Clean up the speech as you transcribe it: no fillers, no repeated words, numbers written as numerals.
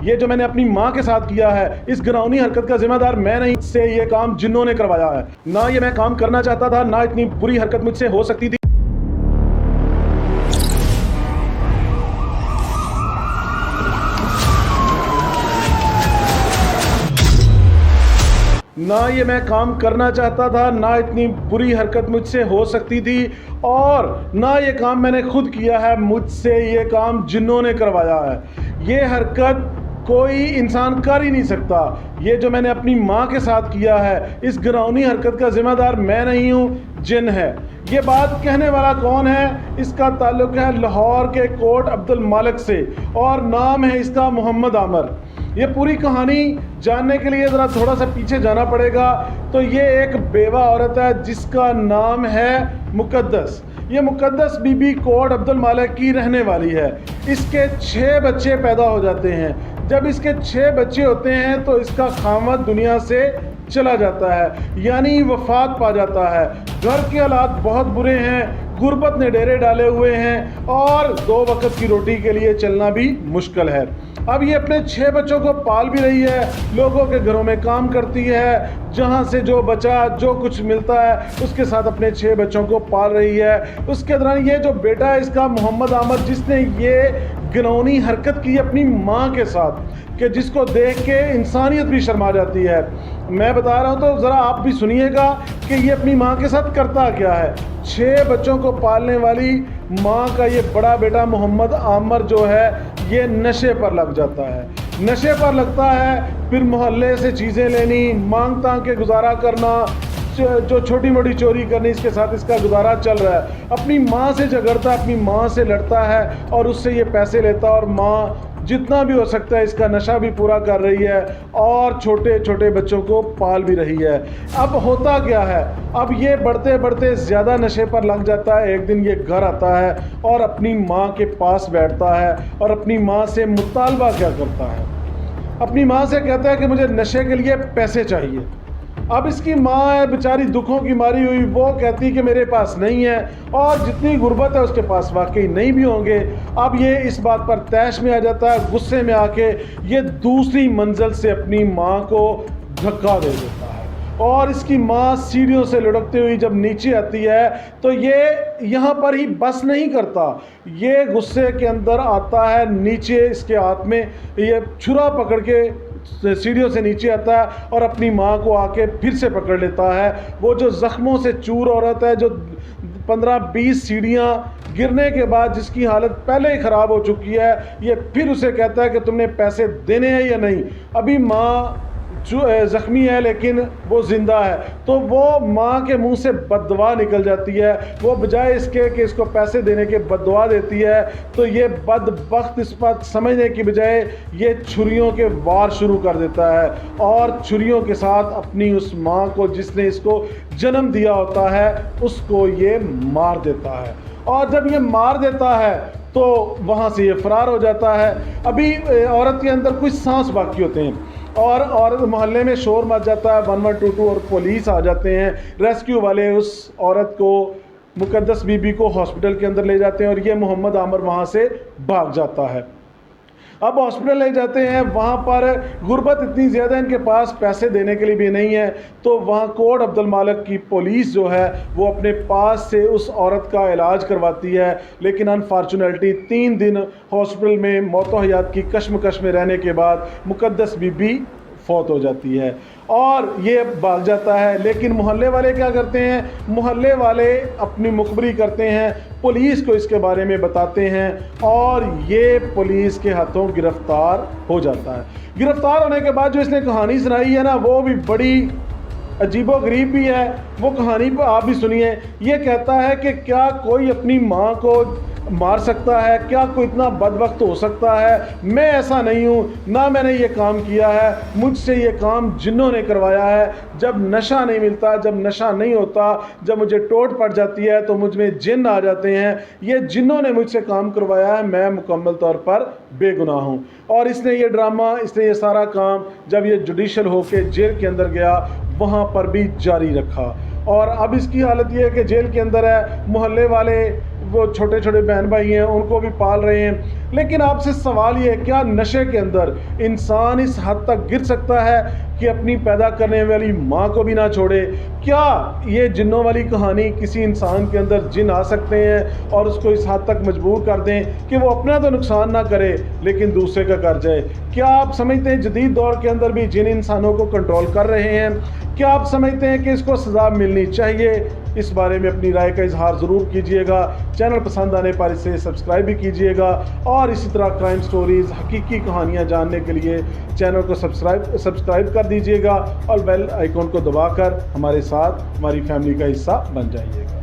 یہ جو میں نے اپنی ماں کے ساتھ کیا ہے، اس گراؤنی حرکت کا ذمہ دار میں نہیں، سے یہ کام جنوں نے کروایا ہے۔ نہ یہ میں کام کرنا چاہتا تھا، نہ اتنی بری حرکت مجھ سے ہو سکتی تھی۔ نہ یہ میں کام کرنا چاہتا تھا، نہ اتنی بری حرکت مجھ سے ہو سکتی تھی، اور نہ یہ کام میں نے خود کیا ہے، مجھ سے یہ کام جنوں نے کروایا ہے۔ یہ حرکت کوئی انسان کر ہی نہیں سکتا۔ یہ جو میں نے اپنی ماں کے ساتھ کیا ہے، اس گراؤنی حرکت کا ذمہ دار میں نہیں ہوں، جن ہے۔ یہ بات کہنے والا کون ہے؟ اس کا تعلق ہے لاہور کے کوٹ عبد المالک سے، اور نام ہے اس کا محمد عامر۔ یہ پوری کہانی جاننے کے لیے ذرا تھوڑا سا پیچھے جانا پڑے گا۔ تو یہ ایک بیوہ عورت ہے جس کا نام ہے مقدس۔ یہ مقدس بی بی کوٹ عبد المالک کی رہنے والی ہے۔ اس کے 6 بچے پیدا ہو جاتے ہیں۔ جب اس کے 6 بچے ہوتے ہیں تو اس کا خاوند دنیا سے چلا جاتا ہے، یعنی وفات پا جاتا ہے۔ گھر کے حالات بہت برے ہیں، غربت نے ڈیرے ڈالے ہوئے ہیں، اور 2 وقت کی روٹی کے لیے چلنا بھی مشکل ہے۔ اب یہ اپنے 6 بچوں کو پال بھی رہی ہے، لوگوں کے گھروں میں کام کرتی ہے، جہاں سے جو بچا جو کچھ ملتا ہے اس کے ساتھ اپنے 6 بچوں کو پال رہی ہے۔ اس کے دوران یہ جو بیٹا ہے اس کا محمد عامر، جس نے یہ گنونی حرکت کی اپنی ماں کے ساتھ، کہ جس کو دیکھ کے انسانیت بھی شرما جاتی ہے۔ میں بتا رہا ہوں تو ذرا آپ بھی سنیے گا کہ یہ اپنی ماں کے ساتھ کرتا کیا ہے۔ 6 بچوں کو پالنے والی ماں کا یہ بڑا بیٹا محمد عامر جو ہے، یہ نشے پر لگ جاتا ہے۔ نشے پر لگتا ہے، پھر محلے سے چیزیں لینی، مانگ تانگ کے گزارا کرنا، جو چھوٹی موٹی چوری کرنی، اس کے ساتھ اس کا گزارا چل رہا ہے۔ اپنی ماں سے جھگڑتا ہے، اپنی ماں سے لڑتا ہے، اور اس سے یہ پیسے لیتا ہے، اور ماں جتنا بھی ہو سکتا ہے اس کا نشہ بھی پورا کر رہی ہے، اور چھوٹے چھوٹے بچوں کو پال بھی رہی ہے۔ اب ہوتا کیا ہے؟ اب یہ بڑھتے بڑھتے زیادہ نشے پر لگ جاتا ہے۔ ایک دن یہ گھر آتا ہے اور اپنی ماں کے پاس بیٹھتا ہے، اور اپنی ماں سے مطالبہ کیا کرتا ہے؟ اپنی ماں سے کہتا ہے کہ مجھے نشے کے لیے پیسے چاہیے۔ اب اس کی ماں ہے بیچاری دکھوں کی ماری ہوئی، وہ کہتی کہ میرے پاس نہیں ہے، اور جتنی غربت ہے اس کے پاس واقعی نہیں بھی ہوں گے۔ اب یہ اس بات پر طیش میں آ جاتا ہے، غصے میں آ کے یہ دوسری منزل سے اپنی ماں کو دھکا دے دیتا ہے، اور اس کی ماں سیڑھیوں سے لڑکتے ہوئی جب نیچے آتی ہے تو یہ یہاں پر ہی بس نہیں کرتا، یہ غصے کے اندر آتا ہے نیچے، اس کے ہاتھ میں یہ چھرا پکڑ کے سیڑھیوں سے نیچے آتا ہے، اور اپنی ماں کو آ کے پھر سے پکڑ لیتا ہے۔ وہ جو زخموں سے چور عورت ہے، جو 15-20 سیڑھیاں گرنے کے بعد جس کی حالت پہلے ہی خراب ہو چکی ہے، یہ پھر اسے کہتا ہے کہ تم نے پیسے دینے ہیں یا نہیں۔ ابھی ماں زخمی ہے لیکن وہ زندہ ہے، تو وہ ماں کے منہ سے بد دعا نکل جاتی ہے۔ وہ بجائے اس کے کہ اس کو پیسے دینے کے بد دعا دیتی ہے، تو یہ بدبخت اس بات سمجھنے کی بجائے یہ چھریوں کے وار شروع کر دیتا ہے، اور چھریوں کے ساتھ اپنی اس ماں کو جس نے اس کو جنم دیا ہوتا ہے اس کو یہ مار دیتا ہے۔ اور جب یہ مار دیتا ہے تو وہاں سے یہ فرار ہو جاتا ہے۔ ابھی عورت کے اندر کچھ سانس باقی ہوتے ہیں، اور محلے میں شور مچ جاتا ہے، 1122 اور پولیس آ جاتے ہیں۔ ریسکیو والے اس عورت کو، مقدس بی بی کو ہاسپٹل کے اندر لے جاتے ہیں، اور یہ محمد عامر وہاں سے بھاگ جاتا ہے۔ اب ہاسپٹل لے جاتے ہیں، وہاں پر غربت اتنی زیادہ ان کے پاس پیسے دینے کے لیے بھی نہیں ہے، تو وہاں کوٹ عبد المالک کی پولیس جو ہے وہ اپنے پاس سے اس عورت کا علاج کرواتی ہے، لیکن انفارچونیٹلی 3 دن ہاسپٹل میں موت و حیات کی کشمکش میں رہنے کے بعد مقدس بی بی فوت ہو جاتی ہے، اور یہ بھاگ جاتا ہے۔ لیکن محلے والے کیا کرتے ہیں؟ محلے والے اپنی مخبری کرتے ہیں، پولیس کو اس کے بارے میں بتاتے ہیں، اور یہ پولیس کے ہاتھوں گرفتار ہو جاتا ہے۔ گرفتار ہونے کے بعد جو اس نے کہانی سنائی ہے نا، وہ بھی بڑی عجیب و غریب بھی ہے۔ وہ کہانی پہ آپ بھی سنیے۔ یہ کہتا ہے کہ کیا کوئی اپنی ماں کو مار سکتا ہے؟ کیا کوئی اتنا بدبخت ہو سکتا ہے؟ میں ایسا نہیں ہوں، نہ میں نے یہ کام کیا ہے، مجھ سے یہ کام جنوں نے کروایا ہے۔ جب نشہ نہیں ملتا، جب نشہ نہیں ہوتا، جب مجھے ٹوٹ پڑ جاتی ہے تو مجھ میں جن آ جاتے ہیں، یہ جنوں نے مجھ سے کام کروایا ہے، میں مکمل طور پر بے گناہ ہوں۔ اور اس نے یہ ڈرامہ، اس نے یہ سارا کام جب یہ جوڈیشل ہو کے جیل کے اندر گیا وہاں پر بھی جاری رکھا۔ اور اب اس کی حالت یہ ہے کہ جیل کے اندر ہے، محلے والے وہ چھوٹے چھوٹے بہن بھائی ہیں ان کو بھی پال رہے ہیں۔ لیکن آپ سے سوال یہ ہے، کیا نشے کے اندر انسان اس حد تک گر سکتا ہے کہ اپنی پیدا کرنے والی ماں کو بھی نہ چھوڑے؟ کیا یہ جنوں والی کہانی کسی انسان کے اندر جن آ سکتے ہیں اور اس کو اس حد تک مجبور کر دیں کہ وہ اپنا تو نقصان نہ کرے لیکن دوسرے کا کر جائے؟ کیا آپ سمجھتے ہیں جدید دور کے اندر بھی جن انسانوں کو کنٹرول کر رہے ہیں، کیا آپ سمجھتے ہیں کہ اس کو سزا ملنی چاہیے؟ اس بارے میں اپنی رائے کا اظہار ضرور کیجئے گا۔ چینل پسند آنے پر اسے سبسکرائب بھی کیجئے گا، اور اسی طرح کرائم سٹوریز، حقیقی کہانیاں جاننے کے لیے چینل کو سبسکرائب کر دیجئے گا اور بیل آئیکن کو دبا کر ہمارے ساتھ ہماری فیملی کا حصہ بن جائیے گا۔